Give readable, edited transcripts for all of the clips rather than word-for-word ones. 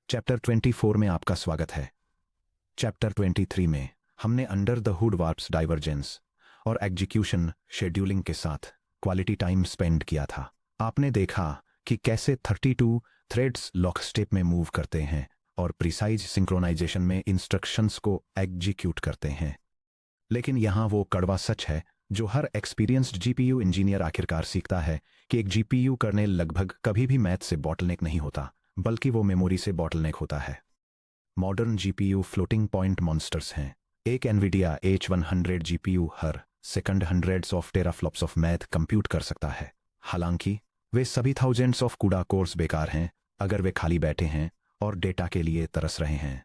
Chapter 24 में आपका स्वागत है। चैप्टर 23 में हमने अंडर द हुड वार्प्स डाइवर्जेंस और एग्जीक्यूशन शेड्यूलिंग के साथ क्वालिटी टाइम स्पेंड किया था। आपने देखा कि कैसे 32 थ्रेड्स लॉक स्टेप में मूव करते हैं और प्रिसाइज सिंक्रोनाइजेशन में इंस्ट्रक्शंस को एग्जीक्यूट करते हैं। लेकिन यहाँ वो कड़वा सच है जो हर एक्सपीरियंस्ड जीपीयू इंजीनियर आखिरकार सीखता है कि एक जीपीयू कर्नेल लगभग कभी भी मैथ से बॉटलनेक नहीं होता, बल्कि वो मेमोरी से बॉटलनेक होता है। Modern GPU floating point monsters हैं। एक Nvidia H100 GPU her second hundreds of teraflops of math compute कर सकता है। हालांकि वे सभी थाउजेंड्स ऑफ कूड़ा कोर्स बेकार हैं अगर वे खाली बैठे हैं और डेटा के लिए तरस रहे हैं।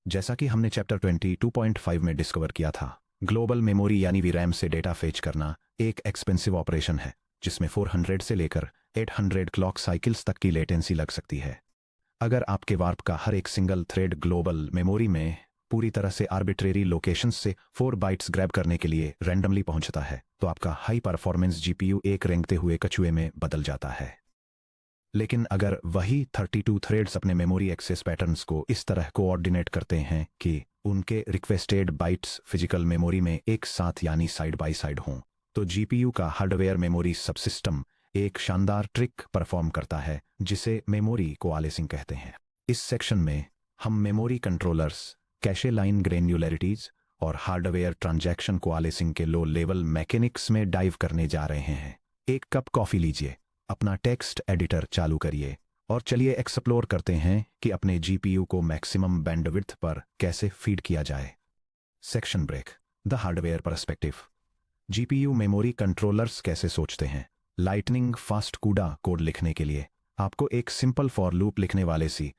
जैसा कि हमने चैप्टर 22.5 में डिस्कवर किया था, ग्लोबल मेमोरी यानी वीरैम से डेटा फेच करना एक एक्सपेंसिव ऑपरेशन है जिसमें 400 से लेकर 800 क्लॉक साइकिल्स तक की लेटेंसी लग सकती है। अगर आपके वार्प का हर एक सिंगल थ्रेड ग्लोबल मेमोरी में पूरी तरह से आर्बिट्रेरी लोकेशंस से 4 बाइट्स ग्रैब करने के लिए रैंडमली पहुंचता है, तो आपका हाई परफॉर्मेंस जीपीयू एक रेंगते हुए कछुए में बदल जाता है। लेकिन अगर वही 32 थ्रेड्स अपने मेमोरी एक्सेस पैटर्न्स को इस तरह कोऑर्डिनेट करते हैं कि उनके रिक्वेस्टेड बाइट्स फिजिकल मेमोरी में एक साथ यानी साइड बाय साइड हों, तो जीपीयू का हार्डवेयर मेमोरी सबसिस्टम एक शानदार ट्रिक परफॉर्म करता है जिसे मेमोरी कोआलेसिंग कहते हैं। इस सेक्शन में हम मेमोरी कंट्रोलर्स, कैशे लाइन ग्रेन्युलरिटीज और हार्डवेयर ट्रांजैक्शन कोआलेसिंग के लो लेवल मैकेनिक्स में डाइव करने जा रहे हैं। एक कप कॉफी लीजिए, अपना टेक्स्ट एडिटर चालू करिए और चलिए एक्सप्लोर करते हैं कि अपने जीपीयू को मैक्सिमम बैंडविड्थ पर कैसे फीड किया जाए। Section break, the hardware perspective. GPU memory controllers कैसे सोचते हैं। लाइटनिंग फास्ट कूड़ा कोड लिखने के लिए आपको एक सिंपल फॉर लूप लिखने वाले C++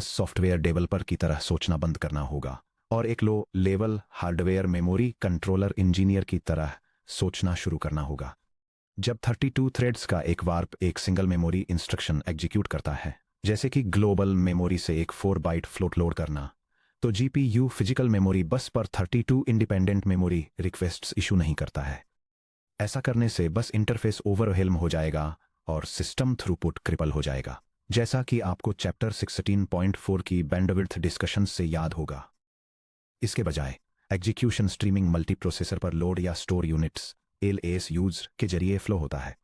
सॉफ्टवेयर डेवलपर की तरह सोचना बंद करना होगा और एक low level hardware memory controller engineer की तरह सोचना शुरू करना होगा। जब 32 थ्रेड्स का एक वार्प एक सिंगल मेमोरी इंस्ट्रक्शन एग्जीक्यूट करता है, जैसे कि ग्लोबल मेमोरी से एक 4 बाइट फ्लोट लोड करना, तो जीपीयू फिजिकल मेमोरी बस पर 32 इंडिपेंडेंट मेमोरी रिक्वेस्ट्स इशू नहीं करता है। ऐसा करने से बस इंटरफेस ओवरवेल्म हो जाएगा और सिस्टम थ्रूपुट क्रिपल हो जाएगा, जैसा कि आपको चैप्टर 16.4 की बैंडविड्थ डिस्कशन से याद होगा। इसके बजाय एग्जीक्यूशन स्ट्रीमिंग मल्टीप्रोसेसर पर लोड या स्टोर यूनिट्स LAS के जरिए फ्लो होता है।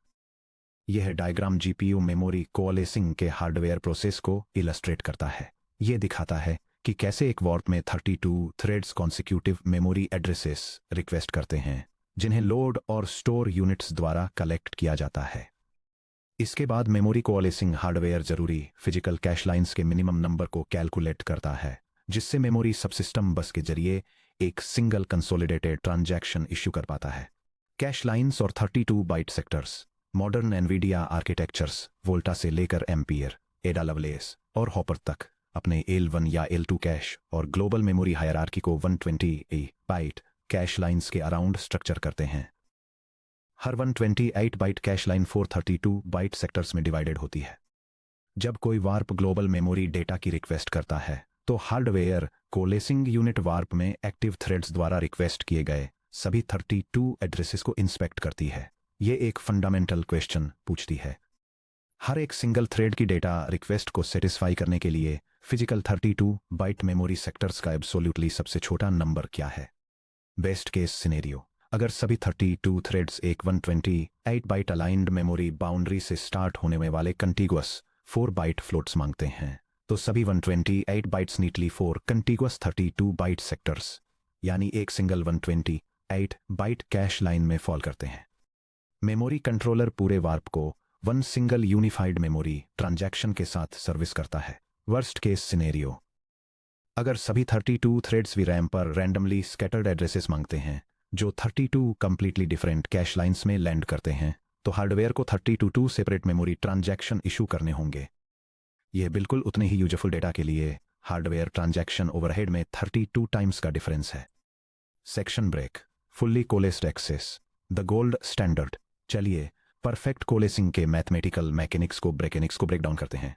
यह डायग्राम जीपीयू मेमोरी कोऑलेसिंग के हार्डवेयर प्रोसेस को इलस्ट्रेट करता है। यह दिखाता है कि कैसे एक वार्प में 32 threads consecutive memory addresses request करते हैं जिन्हें लोड और स्टोर यूनिट्स द्वारा कलेक्ट किया जाता है। इसके बाद मेमोरी कोऑलेसिंग हार्डवेयर जरूरी फिजिकल कैश लाइंस के मिनिमम नंबर को कैलकुलेट करता है, जिससे मेमोरी सबसिस्टम बस के जरिए एक सिंगल कंसोलिडेटेड ट्रांजैक्शन इश्यू कर पाता है। कैश लाइंस और 32 byte sectors modern Nvidia architectures Volta से लेकर एम्पियर, एडा लवलेस और हॉपर तक अपने L1 या L2 कैश और ग्लोबल मेमोरी हायरार्की को 128 बाइट कैश लाइंस के अराउंड स्ट्रक्चर करते हैं। हर 128 byte cache line 432 byte sectors में डिवाइडेड होती है। जब कोई वार्प ग्लोबल मेमोरी डेटा की रिक्वेस्ट करता है, तो हार्डवेयर कोलेसिंग यूनिट वार्प में एक्टिव थ्रेड्स द्वारा रिक्वेस्ट किए गए सभी 32 एड्रेसेस को इंस्पेक्ट करती है। ये एक फंडामेंटल क्वेश्चन पूछती है, हर एक सिंगल थ्रेड की डेटा रिक्वेस्ट को सेटिस्फाई करने के लिए फिजिकल 32 बाइट मेमोरी सेक्टर्स का एब्सोल्यूटली सबसे छोटा नंबर क्या है। बेस्ट केस सिनेरियो, अगर सभी 32 थ्रेड्स एक 128 बाइट अलाइंड मेमोरी बाउंड्री से स्टार्ट होने में वाले कंटिगुअस 4 बाइट फ्लोट्स मांगते हैं, तो सभी 128 bytes neatly 4 contiguous 32 byte sectors यानी एक सिंगल 128 बाइट कैश लाइन में फॉल करते हैं। मेमोरी कंट्रोलर पूरे वार्प को one single unified memory transaction के साथ सर्विस करता है। वर्स्ट केस सिनेरियो, अगर सभी 32 थ्रेड्स वीरैम पर रैंडमली स्कैटर्ड एड्रेसेस मांगते हैं जो 32 कंप्लीटली डिफरेंट कैश लाइंस में लैंड करते हैं, तो हार्डवेयर को 32 सेपरेट मेमोरी ट्रांजैक्शन इशू करने होंगे। यह बिल्कुल उतने ही यूजफुल डेटा के लिए हार्डवेयर ट्रांजैक्शन ओवरहेड में 32 टाइम्स का डिफरेंस है। Section break, fully coalesced access, the gold standard. चलिए परफेक्ट कोलेसिंग के मैथमेटिकल मैकेनिक्स को ब्रेक डाउन करते हैं।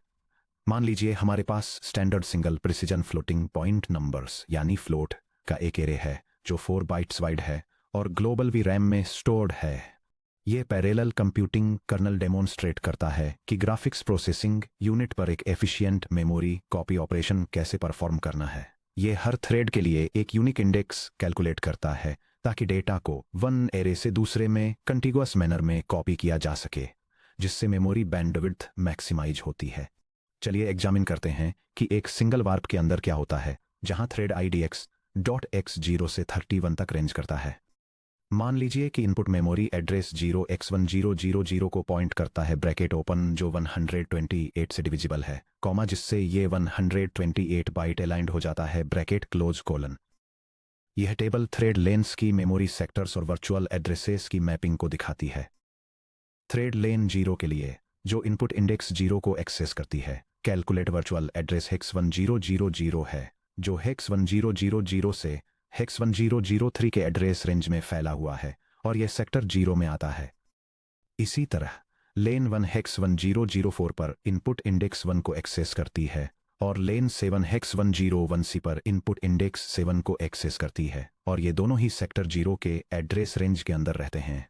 मान लीजिए हमारे पास standard single precision floating point numbers यानी फ्लोट का एक एरे है जो 4 बाइट्स वाइड है और ग्लोबल वीरैम में स्टोर्ड है। ये पैरेलल कंप्यूटिंग कर्नल डेमोन्स्ट्रेट करता है कि ग्राफिक्स प्रोसेसिंग यूनिट पर एक एफिशिएंट मेमोरी कॉपी ऑपरेशन कैसे परफॉर्म करना है। ये हर थ्रेड के लिए एक यूनिक इंडेक्स कैलकुलेट करता है ताकि डेटा को वन एरे से दूसरे में कंटिगुअस मैनर में कॉपी किया जा सके, जिससे मेमोरी बैंडविड्थ मैक्सिमाइज होती है। चलिए एग्जामिन करते हैं कि एक सिंगल वार्प के अंदर क्या होता है जहां थ्रेड ID x.x0 से 31 तक रेंज करता है। मान लीजिए कि इनपुट मेमोरी एड्रेस 0x1000 को पॉइंट करता है, ब्रैकेट ओपन, जो 128 से डिविजिबल है, कॉमा, जिससे ये 128 बाइट अलाइंड हो जाता है, ब्रैकेट क्लोज कोलन। यह टेबल थ्रेड लेन्स की मेमोरी सेक्टर्स और वर्चुअल एड्रेसेस की मैपिंग को दिखाती है। थ्रेड लेन 0 के लिए, जो इनपुट इंडेक्स 0 को एक्सेस करती है, कैलकुलेट वर्चुअल एड्रेस हेक्स 1000 है, जो हेक्स 1000 से हेक्स 1003 के एड्रेस रेंज में फैला हुआ है और यह सेक्टर 0 में आता है। इसी तरह लेन 1 हेक्स 1004 पर इनपुट इंडेक्स 1 को एक्सेस करती है और लेन 7 हेक्स 101C पर इनपुट इंडेक्स 7 को एक्सेस करती है, और ये दोनों ही सेक्टर 0 के एड्रेस रेंज के अंदर रहते हैं।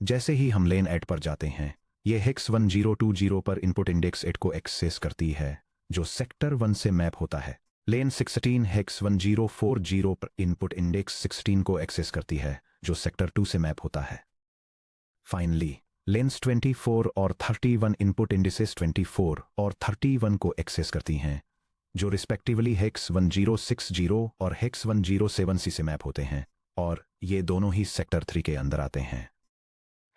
जैसे ही हम लेन 8 पर जाते हैं, ये हेक्स 1020 पर इनपुट इंडेक्स 8 को एक्सेस करती है, जो सेक्टर 1 से मैप होता है। लेन 16 हेक्स 1040 पर इनपुट इंडेक्स 16 को एक्सेस करती है, जो सेक्टर 2 से मैप होता है। फाइनली लेन्स 24 और 31 इनपुट इंडिसेस 24 और 31 को एक्सेस करती हैं, जो रिस्पेक्टिवली हेक्स 1060 और हेक्स 107C से मैप होते हैं, और ये दोनों ही सेक्टर 3 के अंदर आते हैं।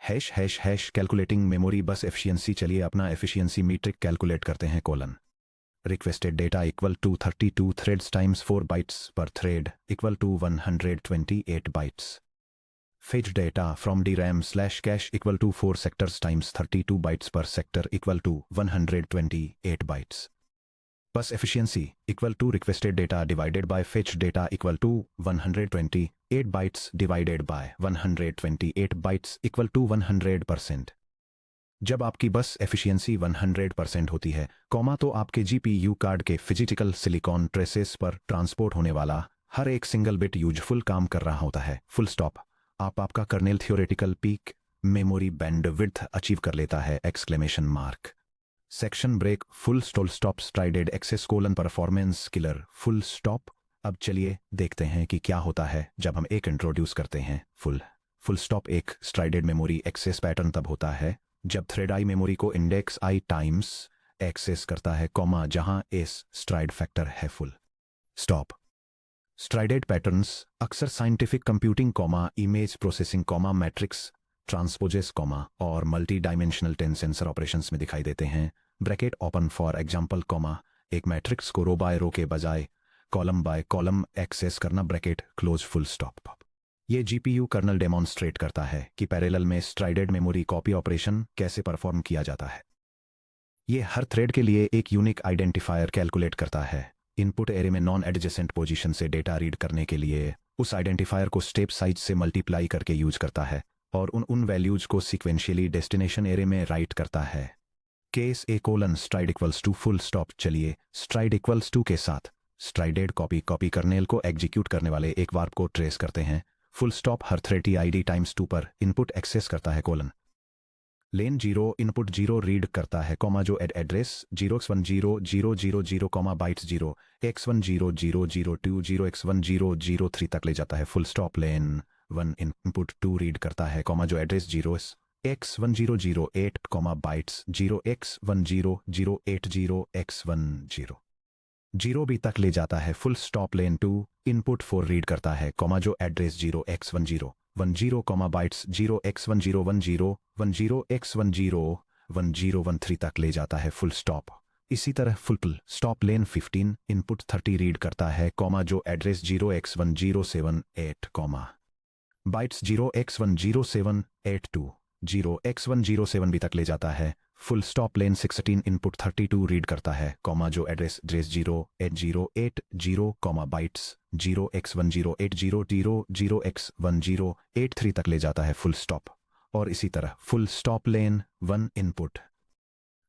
Hash hash hash calculating memory bus efficiency. चलिए अपना एफिशिएंसी मीट्रिक कैलकुलेट करते हैं। Colon requested data equal to 32 threads times 4 bytes per thread equal to 128 bytes. Fetch data from DRAM/cache equal to 4 sectors times 32 bytes per sector equal to 128 bytes. Bus efficiency equal to requested data divided by fetch data equal to 128 bytes divided by 128 bytes equal to 100%. जब आपकी बस efficiency 100% होती है, comma, तो आपके GPU card के physical silicon traces पर transport होने वाला हर एक सिंगल बिट यूजफुल काम कर रहा होता है। Full stop. आपका kernel theoretical peak memory bandwidth achieve कर लेता है! Exclamation mark. Section break. Full stop strided access colon performance killer full stop. अब चलिए देखते हैं कि क्या होता है जब हम एक इंट्रोड्यूस करते हैं फुल स्टॉप। एक स्ट्राइडेड मेमोरी एक्सेस पैटर्न तब होता है जब थ्रेड आई मेमोरी को इंडेक्स I टाइम्स एक्सेस करता है, कॉमा, जहां एस स्ट्राइड फैक्टर है। Full stop. स्ट्राइडेड पैटर्न्स अक्सर scientific computing, comma, image processing, comma, matrix transposes, comma, और मल्टी डायमेंशनल 10 सेंसर ऑपरेशंस में दिखाई देते हैं। Bracket open. For example, comma, एक मैट्रिक्स को रो बाय रो के बजाय कॉलम बाय कॉलम एक्सेस करना, ब्रैकेट क्लोज। Full stop. ये GPU कर्नल डेमोन्स्ट्रेट करता है कि पैरेलल में स्ट्राइडेड मेमोरी कॉपी ऑपरेशन कैसे परफॉर्म किया जाता है। ये हर थ्रेड के लिए एक यूनिक आइडेंटिफायर कैलकुलेट करता है। इनपुट एरे में नॉन एडजेसेंट पोजीशन से डेटा रीड करने के लिए उस आइडेंटिफायर को स्टेप साइज से मल्टीप्लाई करके यूज करता है और उन वैल्यूज को सीक्वेंशियली डेस्टिनेशन एरे में राइट करता है। Case A colon stride equals to full stop. चलिए स्ट्राइड इक्वल्स टू के साथ स्ट्राइडेड कॉपी कर्नेल को एग्जीक्यूट करने वाले एक वार्प को ट्रेस करते हैं। फुल स्टॉप हर थ्रेड ID टाइम्स 2 पर इनपुट एक्सेस करता है, कोलन। लेन 0 इनपुट 0 रीड करता है, कॉमा, जो address 0x1000, comma, bytes 0x100020 0x1003 तक ले जाता है। Full stop. Lane 1 input 2 read करता है, कॉमा, जो address 0x1008, comma, bytes 0x1080x10 0 भी तक ले जाता है। Full stop. Lane 2 input 4 read करता है, कॉमा, जो address 0x1010, comma, bytes 0x1010 10x1013 तक ले जाता है। Full stop. इसी तरह फुल स्टॉप। लेन 15 इनपुट 30 रीड करता है, कॉमा, जो address 0x1078, comma, bytes 0x1078 0x1007 भी तक ले जाता है। Full stop. Lane 16 input 32 read करता है, कॉमा, जो address 0x080, comma, bytes 0x1080 0x1083 तक ले जाता है। Full stop. और इसी तरह full stop. Lane 1 input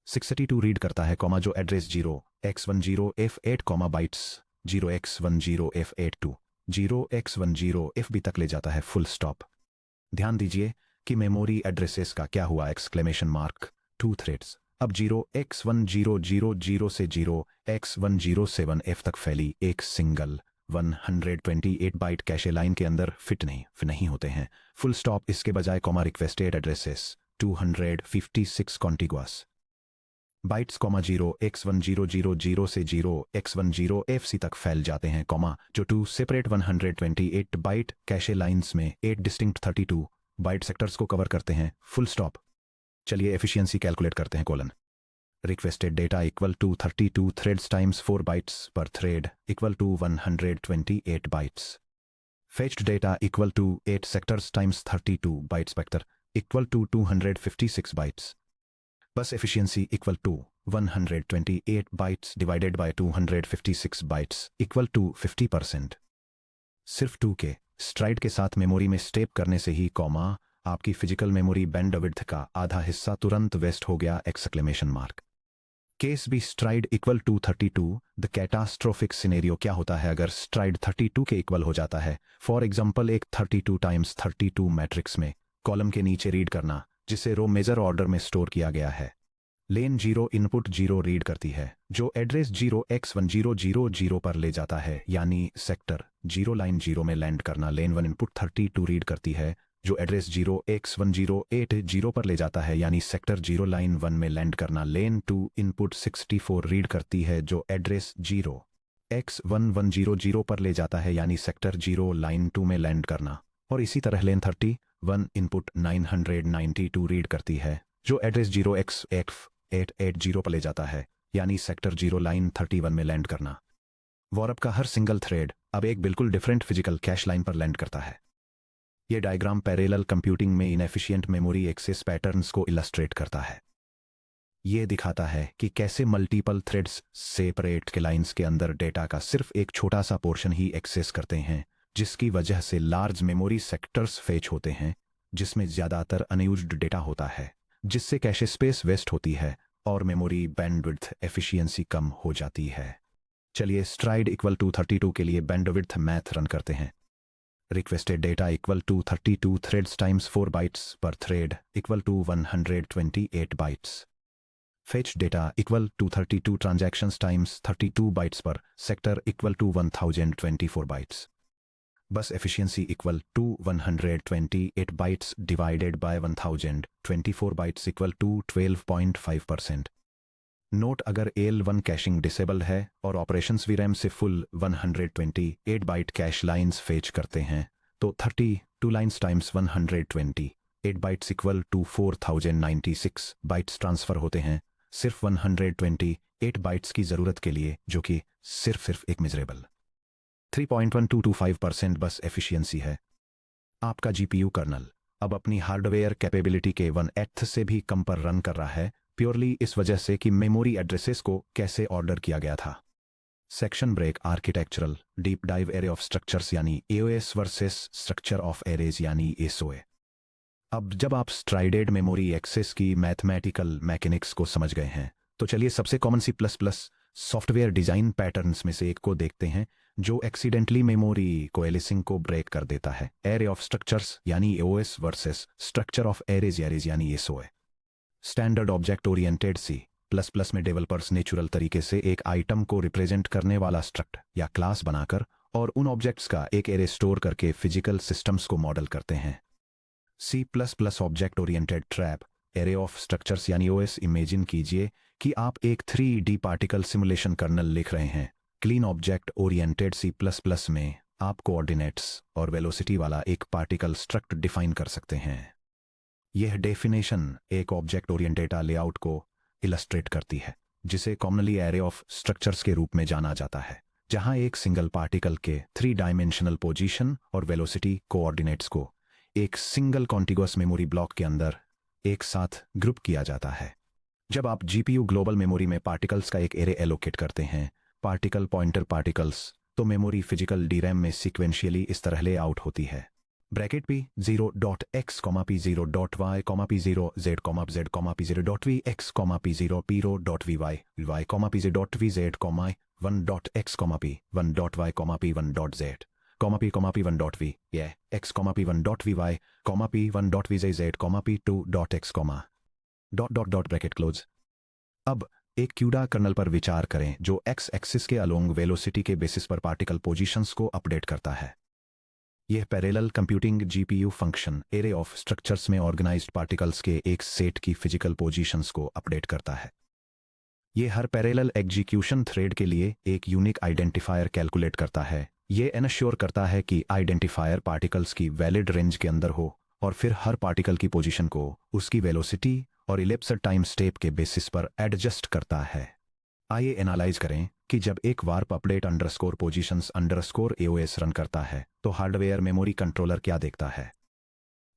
62 read करता है, कॉमा, जो address 0x10f8, comma, bytes 0x10f82 0x10f भी तक ले जाता है। Full stop. ध्यान दीजिए कि मेमोरी एड्रेसेस का क्या हुआ एक्सक्लेमेशन मार्क। 2 थ्रेड्स अब 0x1000 से 0x107F तक फैली एक सिंगल 128 बाइट कैशे लाइन के अंदर फिट नहीं होते हैं। फुल स्टॉप, इसके बजाय comma requested addresses 256 contiguous bytes comma 0x1000 से 0x10FC तक फैल जाते हैं, कॉमा जो 2 सेपरेट 128 बाइट कैशे लाइंस में 8 डिस्टिंक्ट 32 बाइट सेक्टर्स को कवर करते हैं। Full stop. चलिए एफिशिएंसी कैलकुलेट करते हैं। Colon requested data equal to 32 threads times 4 bytes per thread equal to 128 bytes. Fetched data equal to 8 sectors times 32 bytes vector equal to 256 bytes. Bus efficiency equal to 128 bytes divided by 256 bytes equal to 50%। सिर्फ 2 के STRIDE के साथ memory में step करने से ही comma आपकी physical memory bandwidth का आधा हिस्सा तुरंत वेस्ट हो गया exclamation mark. Case B stride equal to 32। The catastrophic scenario क्या होता है अगर स्ट्राइड 32 के इक्वल हो जाता है। फॉर एग्जांपल एक 32 टाइम्स 32 मैट्रिक्स में कॉलम के नीचे रीड करना जिसे रो मेजर ऑर्डर में स्टोर किया गया है। लेन 0 इनपुट 0 रीड करती है जो एड्रेस 0x1000 पर ले जाता है, यानी सेक्टर 0 लाइन 0 में लैंड करना। लेन 1 इनपुट 32 रीड करती है जो एड्रेस 0x1080 पर ले जाता है, यानी सेक्टर 0 लाइन 1 में लैंड करना। लेन 2 इनपुट 64 रीड करती है जो एड्रेस 0x1100 पर ले जाता है, यानी सेक्टर 0 लाइन 2 में लैंड करना। और इसी तरह लेन 31 इनपुट 992 रीड करती है जो एड्रेस 0x880 पर ले जाता है, यानी सेक्टर 0 लाइन 31 में लैंड करना। वॉरप का हर सिंगल थ्रेड अब एक बिल्कुल डिफरेंट फिजिकल कैश लाइन पर लैंड करता है। यह डायग्राम पैरेलल कंप्यूटिंग में इनएफिशिएंट मेमोरी एक्सेस पैटर्न्स को इलस्ट्रेट करता है। यह दिखाता है कि कैसे मल्टीपल थ्रेड्स सेपरेट के लाइंस के अंदर डेटा का सिर्फ एक छोटा सा पोर्शन ही एक्सेस करते हैं, जिसकी वजह से लार्ज मेमोरी सेक्टर्स फेच होते हैं जिसमें ज्यादातर अनयूज्ड डेटा होता है, जिससे कैशे स्पेस वेस्ट होती है और मेमोरी बैंडविड्थ एफिशिएंसी कम हो जाती है। चलिए स्ट्राइड इक्वल टू 32 के लिए बैंडविड्थ मैथ रन करते हैं। Requested data equal to 32 threads times 4 bytes per thread equal to 128 bytes. Fetch data equal to 32 transactions times 32 bytes per sector equal to 1024 bytes. Bus efficiency equal to 128 bytes divided by 1024 bytes equal to 12.5%। Note, अगर AL1 caching disable है और operations VRAM से full 128 byte cache lines fetch करते हैं तो 32 lines times 128 bytes equal to 4096 bytes transfer होते हैं सिर्फ 128 बाइट्स की जरूरत के लिए, जो कि सिर्फ एक मिजरेबल 3.1225% बस एफिशिएंसी है। आपका GPU कर्नल अब अपनी हार्डवेयर कैपेबिलिटी के 1/8 से भी कम पर रन कर रहा है, प्योरली इस वजह से कि मेमोरी एड्रेसेस को कैसे ऑर्डर किया गया था। Section break architectural deep dive array of structures यानी AOS versus structure of arrays यानी SOA। अब जब आप स्ट्राइडेड मेमोरी एक्सेस की मैथमेटिकल मैकेनिक्स को समझ गए हैं तो चलिए सबसे common C++ software design patterns में से एक को देखते हैं जो एक्सीडेंटली मेमोरी कोएलिसिंग को ब्रेक कर देता है। एरे ऑफ स्ट्रक्चर्स यानी AOS versus structure of arrays यानी SOA। Standard object oriented C++ में डेवलपर्स नेचुरल तरीके से एक आइटम को रिप्रेजेंट करने वाला स्ट्रक्ट या क्लास बनाकर और उन ऑब्जेक्ट्स का एक एरे स्टोर करके फिजिकल सिस्टम्स को मॉडल करते हैं। C++ object oriented trap array of structures यानी OS। इमेजिन कीजिए कि आप एक 3D पार्टिकल सिमुलेशन कर्नल लिख रहे हैं। क्लीन ऑब्जेक्ट ओरिएंटेड C++ में आप कोऑर्डिनेट्स और वेलोसिटी वाला एक पार्टिकल स्ट्रक्ट डिफाइन कर सकते हैं। यह डेफिनेशन एक ऑब्जेक्ट ओरिएंटेड लेआउट को इलस्ट्रेट करती है, जिसे कॉमनली एरे ऑफ स्ट्रक्चर्स के रूप में जाना जाता है, जहां एक सिंगल पार्टिकल के 3 डायमेंशनल पोजीशन और वेलोसिटी कोऑर्डिनेट्स को एक सिंगल कॉन्टिगुअस मेमोरी ब्लॉक के अंदर एक साथ ग्रुप किया जाता है। जब आप GPU ग्लोबल मेमोरी में पार्टिकल्स का एक एरे एलोकेट करते हैं, पार्टिकल पॉइंटर पार्टिकल्स, तो मेमोरी फिजिकल DRAM में सीक्वेंशियली इस तरह ले आउट होती है। Bracket P 0.x, P0.y, P0z, z, P0.v, x, P0, P0.vy, y, P0.vz, 1.x, P 1.y, P 1.z, P1 dot V ये x P1 dot V Y P1 dot V z P2 dot x dot bracket close. अब एक CUDA kernel पर विचार करें जो x axis के along velocity के basis पर पार्टिकल पोजीशंस को अपडेट करता है। यह parallel computing GPU function array of structures में ऑर्गेनाइज्ड पार्टिकल्स के एक सेट की फिजिकल पोजीशंस को अपडेट करता है। यह हर पैरेलल एग्जीक्यूशन थ्रेड के लिए एक यूनिक आइडेंटिफायर कैलकुलेट करता है। यह एनश्योर करता है कि आइडेंटिफायर पार्टिकल्स की वैलिड रेंज के अंदर हो और फिर हर पार्टिकल की पोजीशन को उसकी वेलोसिटी और इलिप्सर टाइम स्टेप के बेसिस पर एडजस्ट करता है। आइए एनालाइज करें कि जब एक warp update underscore positions underscore AOS run करता है तो हार्डवेयर मेमोरी कंट्रोलर क्या देखता है।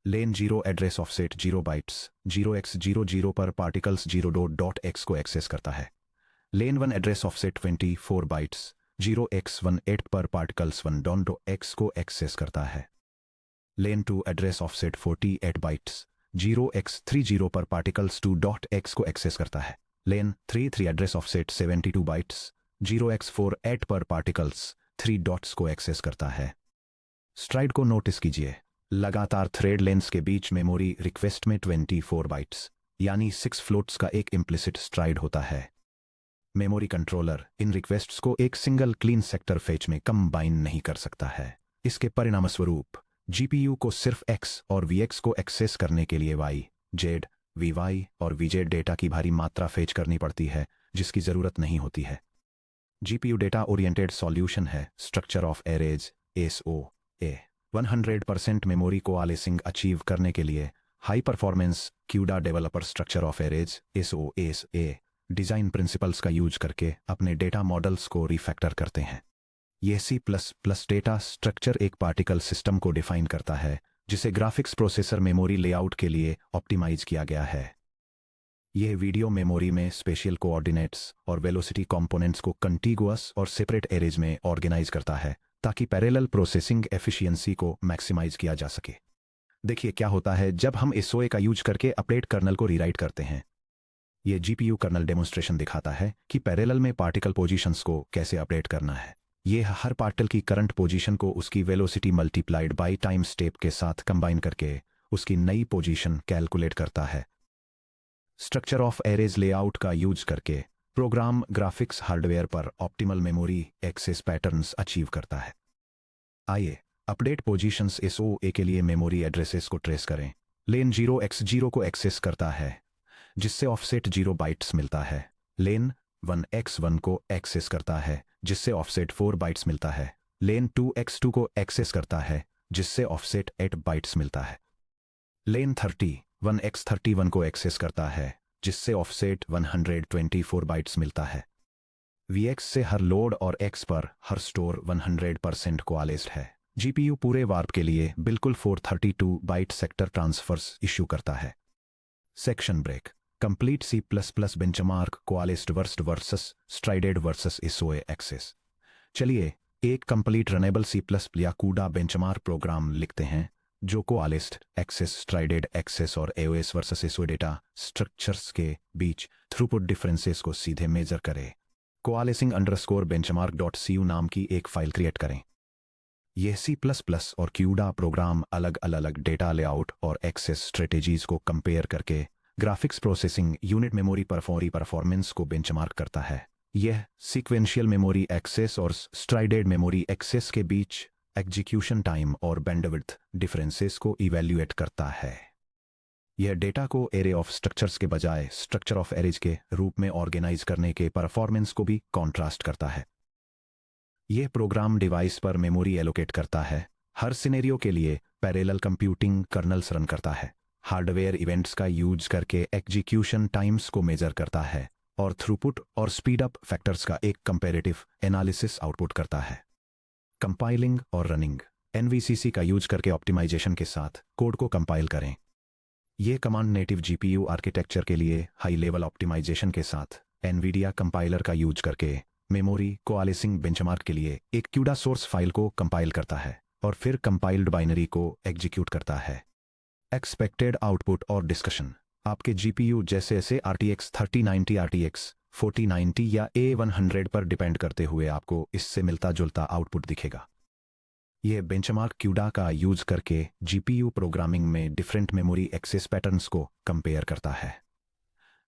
लेन 0 एड्रेस ऑफसेट 0 बाइट्स 0x00 पर पार्टिकल्स 0.x को एक्सेस करता है। लेन 1 एड्रेस ऑफसेट 24 बाइट्स 0x18 पर पार्टिकल्स 1.x को एक्सेस करता है। लेन 2 एड्रेस ऑफसेट 48 बाइट्स 0x30 पर पार्टिकल्स 2.x को एक्सेस करता है। लेन 3 एड्रेस ऑफसेट 72 बाइट्स 0x48 पर पार्टिकल्स 3 डॉट्स को एक्सेस करता है। स्ट्राइड को नोटिस कीजिए, लगातार थ्रेड लेंस के बीच मेमोरी रिक्वेस्ट में 24 बाइट्स यानी 6 फ्लोट्स का एक इम्प्लिसिट स्ट्राइड होता है। मेमोरी कंट्रोलर इन रिक्वेस्ट्स को एक सिंगल क्लीन सेक्टर फेच में कंबाइन नहीं कर सकता है। इसके परिणामस्वरूप जीपीयू को सिर्फ x और vx को एक्सेस करने के लिए y, z, vy और vz डेटा की भारी मात्रा फेच करनी पड़ती है जिसकी जरूरत नहीं होती है। जीपीयू डेटा ओरिएंटेड सॉल्यूशन है structure of arrays SOA। 100% memory coalescing achieve करने के लिए high performance CUDA developer structure of arrays SOA design principles का यूज करके अपने डेटा मॉडल्स को रिफैक्टर करते हैं। यह C++ डेटा स्ट्रक्चर एक पार्टिकल सिस्टम को डिफाइन करता है जिसे ग्राफिक्स प्रोसेसर मेमोरी लेआउट के लिए ऑप्टिमाइज किया गया है। यह वीडियो मेमोरी में स्पेशियल कोऑर्डिनेट्स और वेलोसिटी कंपोनेंट्स को कंटीगुअस और सेपरेट एरेज में ऑर्गेनाइज करता है ताकि पैरेलल प्रोसेसिंग एफिशिएंसी को मैक्सिमाइज किया जा सके। देखिए क्या होता है जब हम SOA का यूज करके अपडेट कर्नल को रीराइट करते हैं। यह जीपीयू कर्नल डेमोन्स्ट्रेशन दिखाता है कि पैरेलल में पार्टिकल पोजीशंस को कैसे अपडेट करना है। यह हर पार्टिकल की करंट पोजीशन को उसकी velocity multiplied by time step के साथ कंबाइन करके उसकी नई पोजीशन कैलकुलेट करता है। स्ट्रक्चर ऑफ एरेज लेआउट का यूज करके प्रोग्राम ग्राफिक्स हार्डवेयर पर optimal memory access patterns achieve करता है। आइए अपडेट पोजीशंस SOA के लिए मेमोरी एड्रेसेस को ट्रेस करें। लेन 0x0 को एक्सेस करता है जिससे ऑफसेट 0 बाइट्स मिलता है। लेन 1x1 को एक्सेस करता है जिससे ऑफसेट 4 बाइट्स मिलता है। लेन 2x2 को एक्सेस करता है जिससे ऑफसेट 8 बाइट्स मिलता है। लेन 1x31 को एक्सेस करता है जिससे ऑफसेट 124 बाइट्स मिलता है। Vx से हर लोड और x पर हर स्टोर 100% कोआलेस्ड है। जीपीयू पूरे वार्प के लिए बिल्कुल 432 बाइट सेक्टर ट्रांसफर्स इश्यू करता है। Section break complete C++ benchmark coalesced worst versus strided versus SOA access. चलिए एक कंप्लीट रनेबल C++ या कूडा बेंचमार्क प्रोग्राम लिखते हैं जो कोआलेस्ड एक्सेस स्ट्राइडेड एक्सेस और AOS versus SOA data structures के बीच थ्रूपुट डिफरेंसेस को सीधे मेजर करे। कोआलेसिंग अंडरस्कोर benchmark.cu नाम की एक फाइल क्रिएट करें। यह C++ और क्यूडा प्रोग्राम अलग अलग डेटा लेआउट और एक्सेस स्ट्रेटेजीज को कंपेयर करके graphics processing unit memory performance को बेंचमार्क करता है। यह सीक्वेंशियल मेमोरी एक्सेस और स्ट्राइडेड मेमोरी एक्सेस के बीच एग्जीक्यूशन टाइम और बैंडविड्थ डिफरेंसेस को इवैल्यूएट करता है। यह डेटा को एरे ऑफ स्ट्रक्चर्स के बजाय स्ट्रक्चर ऑफ एरेज के रूप में ऑर्गेनाइज करने के परफॉर्मेंस को भी कॉन्ट्रास्ट करता है। यह प्रोग्राम डिवाइस पर मेमोरी एलोकेट करता है, हर सिनेरियो के लिए पैरेलल कंप्यूटिंग कर्नल्स रन करता है, हार्डवेयर इवेंट्स का यूज करके एग्जीक्यूशन टाइम्स को मेजर करता है और थ्रूपुट और स्पीड अप फैक्टर्स का एक कंपैरेटिव एनालिसिस आउटपुट करता है। कंपाइलिंग और रनिंग NVCC का यूज करके ऑप्टिमाइजेशन के साथ कोड को कंपाइल करें। यह कमांड नेटिव जीपीयू आर्किटेक्चर के लिए हाई लेवल ऑप्टिमाइजेशन के साथ एनवीडिया कंपाइलर का यूज करके मेमोरी कोआलेसिंग बेंचमार्क के लिए एक CUDA सोर्स फाइल को कंपाइल करता है और फिर कंपाइल्ड बाइनरी को एग्जीक्यूट करता है। एक्सपेक्टेड आउटपुट और डिस्कशन आपके जीपीयू जैसे RTX 3090 RTX 4090 या A100 पर डिपेंड करते हुए आपको इससे मिलता जुलता आउटपुट दिखेगा। ये बेंचमार्क क्यूडा का यूज करके जीपीयू प्रोग्रामिंग में डिफरेंट मेमोरी एक्सेस पैटर्न्स को कंपेयर करता है।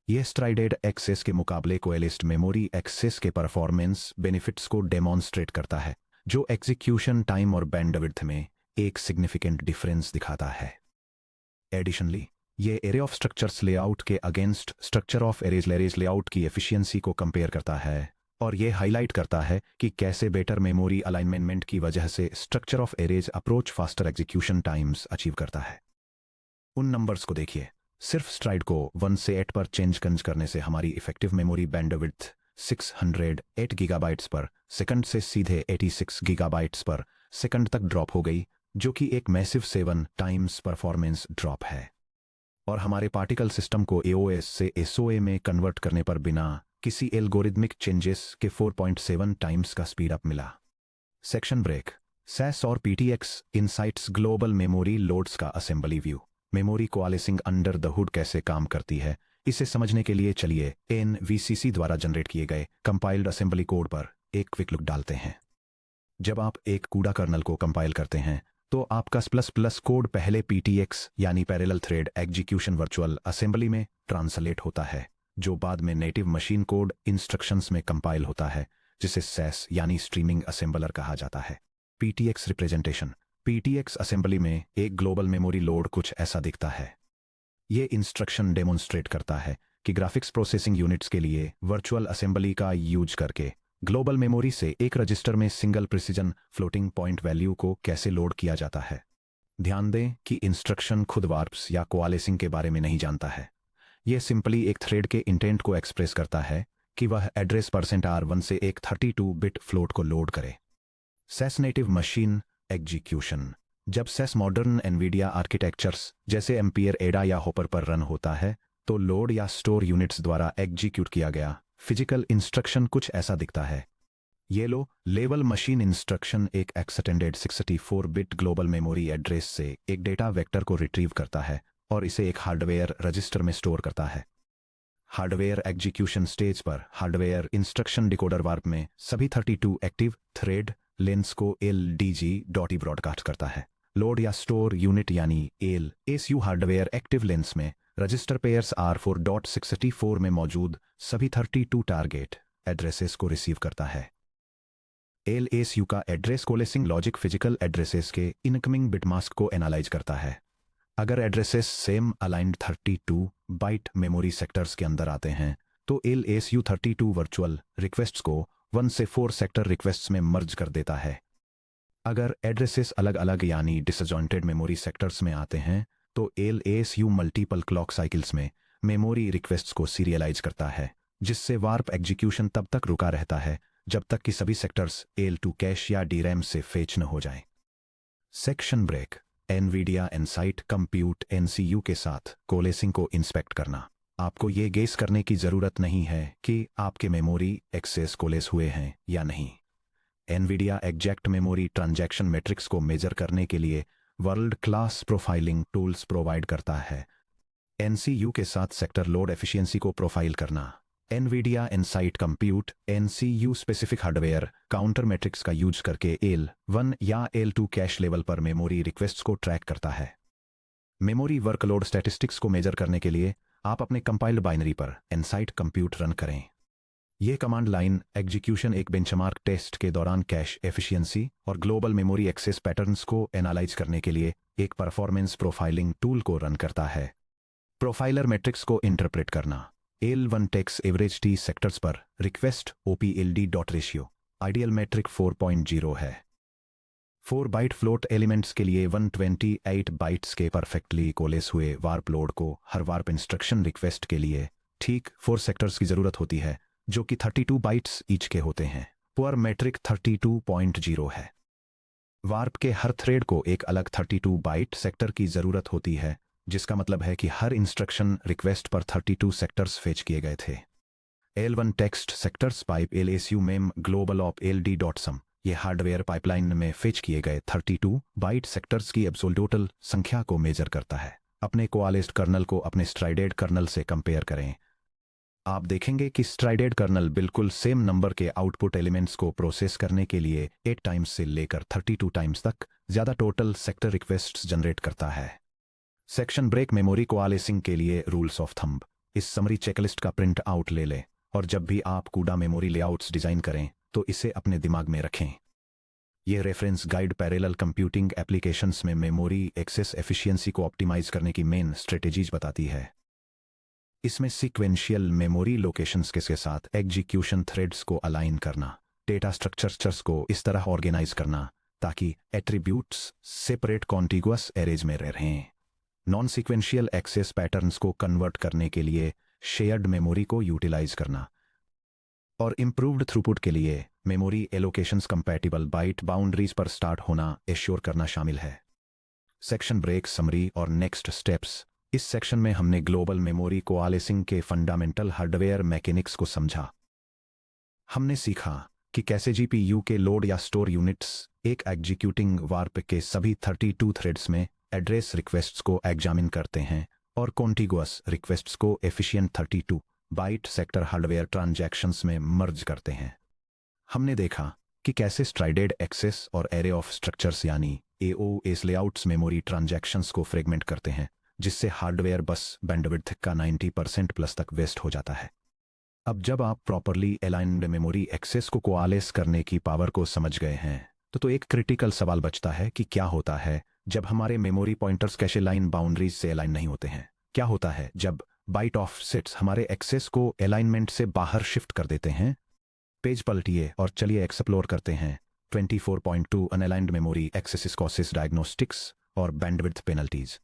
यह स्ट्राइडेड एक्सेस के मुकाबले कोएलिस्ड मेमोरी एक्सेस के परफॉर्मेंस बेनिफिट्स को डेमोन्स्ट्रेट करता है, जो एग्जीक्यूशन टाइम और बैंडविड्थ में एक सिग्निफिकेंट डिफरेंस दिखाता है। एडिशनली, ये एरे ऑफ स्ट्रक्चर्स लेआउट के against structure of arrays layout की एफिशिएंसी को कंपेयर करता है और ये हाईलाइट करता है कि कैसे बेटर मेमोरी अलाइनमेंट की वजह से structure of arrays approach faster execution times achieve करता है। उन नंबर्स को देखिए। सिर्फ स्ट्राइड को 1 से 8 पर चेंज करने से हमारी इफेक्टिव मेमोरी बैंडविड्थ 608 गीगाबाइट्स पर सेकंड से सीधे 86 गीगाबाइट्स पर सेकंड तक ड्रॉप हो गई, जो कि एक मैसिव 7 टाइम्स परफॉर्मेंस ड्रॉप है। और हमारे पार्टिकल सिस्टम को एओएस से एसओए में कन्वर्ट करने पर बिना किसी एल्गोरिदमिक चेंजेस के 4.7 टाइम्स का स्पीड अप मिला। Section break. सैस और PTX insights global memory loads का assembly view. Memory coalescing under the hood कैसे काम करती है, इसे समझने के लिए चलिए एनवीसीसी द्वारा जनरेट किए गए कंपाइल्ड असेंबली कोड पर एक क्विक लुक डालते हैं। जब आप एक कूड़ा कर्नल को कंपाइल करते हैं तो आपका ++ कोड पहले पीटीएक्स यानी parallel thread execution virtual assembly में ट्रांसलेट होता है, जो बाद में नेटिव मशीन कोड इंस्ट्रक्शंस में कंपाइल होता है, जिसे सैस यानी स्ट्रीमिंग असेंबलर कहा जाता है। PTX representation. पीटीएक्स असेंबली में एक ग्लोबल मेमोरी लोड कुछ ऐसा दिखता है। ये इंस्ट्रक्शन डेमोन्स्ट्रेट करता है कि ग्राफिक्स प्रोसेसिंग यूनिट्स के लिए वर्चुअल असेंबली का यूज करके ग्लोबल मेमोरी से एक रजिस्टर में single precision floating point value को कैसे लोड किया जाता है। ध्यान दें कि इंस्ट्रक्शन खुद वार्प्स या कोआलिसिंग के बारे में नहीं जानता है। यह सिंपली एक थ्रेड के इंटेंट को एक्सप्रेस करता है कि वह एड्रेस %r1 से एक 32 बिट फ्लोट को लोड करे। SASS native machine execution. जब सैस मॉडर्न एनवीडिया आर्किटेक्चर्स जैसे एम्पियर एडा या होपर पर रन होता है तो लोड या स्टोर यूनिट्स द्वारा एग्जीक्यूट किया गया फिजिकल इंस्ट्रक्शन कुछ ऐसा दिखता है। ये लो लेवल मशीन इंस्ट्रक्शन एक extended 64 bit global memory address से एक डेटा वेक्टर को रिट्रीव करता है और इसे एक हार्डवेयर रजिस्टर में स्टोर करता है। हार्डवेयर एग्जीक्यूशन स्टेज पर हार्डवेयर इंस्ट्रक्शन डिकोडर वार्प में सभी 32 एक्टिव थ्रेड लेंस को LDG.E ब्रॉडकास्ट करता है। लोड या स्टोर यूनिट यानी LSU हार्डवेयर एक्टिव लेंस में रजिस्टर पेयर्स R4.64 में मौजूद सभी 32 टारगेट एड्रेसेस को रिसीव करता है। LSU का address coalescing logic physical addresses के इनकमिंग बिट मास्क को एनालाइज करता है। अगर addresses same aligned 32 byte memory sectors के अंदर आते हैं तो LSU 32 वर्चुअल रिक्वेस्ट्स को 1 से 4 सेक्टर रिक्वेस्ट्स में मर्ज कर देता है। अगर एड्रेसेस अलग अलग यानी डिसजॉइंटेड मेमोरी सेक्टर्स में आते हैं तो LSU मल्टीपल क्लॉक साइकिल्स में मेमोरी रिक्वेस्ट्स को सीरियलाइज करता है, जिससे वार्प एग्जीक्यूशन तब तक रुका रहता है जब तक कि सभी सेक्टर्स L2 कैश या DRAM से फेच न हो जाएं। Section break. NVIDIA Nsight Compute NCU के साथ कोलेसिंग को इंस्पेक्ट करना। आपको ये गेस करने की जरूरत नहीं है कि आपके मेमोरी एक्सेस कोलेस हुए हैं या नहीं। Nvidia exact memory transaction matrix को मेजर करने के लिए world class profiling tools provide करता है। NCU के साथ सेक्टर लोड एफिशिएंसी को प्रोफाइल करना। Nvidia Nsight Compute NCU specific hardware counter matrix का यूज करके L1 या L2 कैश लेवल पर मेमोरी रिक्वेस्ट्स को ट्रैक करता है। मेमोरी वर्कलोड स्टैटिस्टिक्स को मेजर करने के लिए आप अपने कंपाइल्ड बाइनरी पर इनसाइट कंप्यूट रन करें। यह कमांड लाइन एग्जीक्यूशन एक बेंचमार्क टेस्ट के दौरान कैश एफिशिएंसी और ग्लोबल मेमोरी एक्सेस पैटर्न्स को एनालाइज करने के लिए एक परफॉर्मेंस प्रोफाइलिंग टूल को रन करता है। प्रोफाइलर मैट्रिक्स को इंटरप्रेट करना। L1 tex average T sectors पर रिक्वेस्ट OPLD.ratio आइडियल मैट्रिक 4.0 है। 4 बाइट फ्लोट एलिमेंट्स के लिए 128 बाइट्स के परफेक्टली कोलेस हुए वार्प लोड को हर वार्प इंस्ट्रक्शन रिक्वेस्ट के लिए ठीक 4 सेक्टर्स की जरूरत होती है, जो कि 32 बाइट्स ईच के होते हैं। पुअर मैट्रिक 32.0 है। वार्प के हर थ्रेड को एक अलग 32 बाइट सेक्टर की जरूरत होती है, जिसका मतलब है कि हर इंस्ट्रक्शन रिक्वेस्ट पर 32 सेक्टर्स फेच किए गए थे। L1 text sectors pipe LSU ma'am global of LD.sum ये हार्डवेयर पाइपलाइन में फेच किए गए 32 बाइट सेक्टर्स की एब्सोल्यूटल संख्या को मेजर करता है। अपने कोआलिस्ड कर्नल को अपने स्ट्राइडेड कर्नल से कंपेयर करें। आप देखेंगे कि स्ट्राइडेड कर्नल बिल्कुल सेम नंबर के आउटपुट एलिमेंट्स को प्रोसेस करने के लिए 8 टाइम्स से लेकर 32 टाइम्स तक ज़्यादा टोटल सेक्टर रिक्वेस्ट्स जनरेट करता है। सेक्शन ब्रेक मेमोरी कोआलेसिंग के लिए रूल्स ऑफ थंब। इस समरी चेकलिस्ट का प्रिंट आउट ले लें और जब भी आप कूडा मेमोरी लेआउट्स डिज़ाइन करें तो इसे अपने दिमाग में रखें। यह reference guide parallel computing applications में मेमोरी एक्सेस एफिशिएंसी को ऑप्टिमाइज करने की मेन स्ट्रेटेजीज बताती है। इसमें सीक्वेंशियल मेमोरी लोकेशंस के साथ एग्जीक्यूशन थ्रेड्स को अलाइन करना, डेटा स्ट्रक्चर्स को इस तरह ऑर्गेनाइज करना ताकि एट्रीब्यूट्स सेपरेट कॉन्टिगुअस एरेज में रहें। नॉन सीक्वेंशियल एक्सेस पैटर्न्स को कन्वर्ट करने के लिए शेयर्ड मेमोरी को यूटिलाइज करना और इम्प्रूव्ड थ्रूपुट के लिए memory allocations compatible byte boundaries पर स्टार्ट होना एश्योर करना शामिल है। सेक्शन ब्रेक समरी और नेक्स्ट स्टेप्स। इस सेक्शन में हमने ग्लोबल मेमोरी कोआलेसिंग के फंडामेंटल हार्डवेयर मैकेनिक्स को समझा। हमने सीखा कि कैसे जीपीयू के लोड या स्टोर यूनिट्स एक एग्जीक्यूटिंग वार्प के सभी 32 थ्रेड्स में एड्रेस रिक्वेस्ट्स को एग्जामिन करते हैं और कॉन्टिगुअस रिक्वेस्ट्स को efficient 32 byte sector hardware transactions में मर्ज करते हैं। हमने देखा कि कैसे स्ट्राइडेड एक्सेस और एरे ऑफ स्ट्रक्चर्स यानी एओएस लेआउट्स मेमोरी ट्रांजैक्शंस को फ्रेगमेंट करते हैं, जिससे हार्डवेयर बस बैंडविड्थ का 90% प्लस तक वेस्ट हो जाता है। अब जब आप प्रॉपरली अलाइन्ड मेमोरी एक्सेस को कोआलेस करने की पावर को समझ गए हैं तो एक क्रिटिकल सवाल बचता है कि क्या होता है जब हमारे memory pointers cache line boundaries से अलाइन नहीं होते हैं। क्या होता है जब बाइट ऑफसेट्स हमारे एक्सेस को अलाइनमेंट से बाहर शिफ्ट कर देते हैं। पेज पलटिए और चलिए एक्सप्लोर करते हैं 24.2 अनअलाइन्ड मेमोरी एक्सेस कॉसेस डायग्नोस्टिक्स और बैंडविड्थ पेनल्टीज।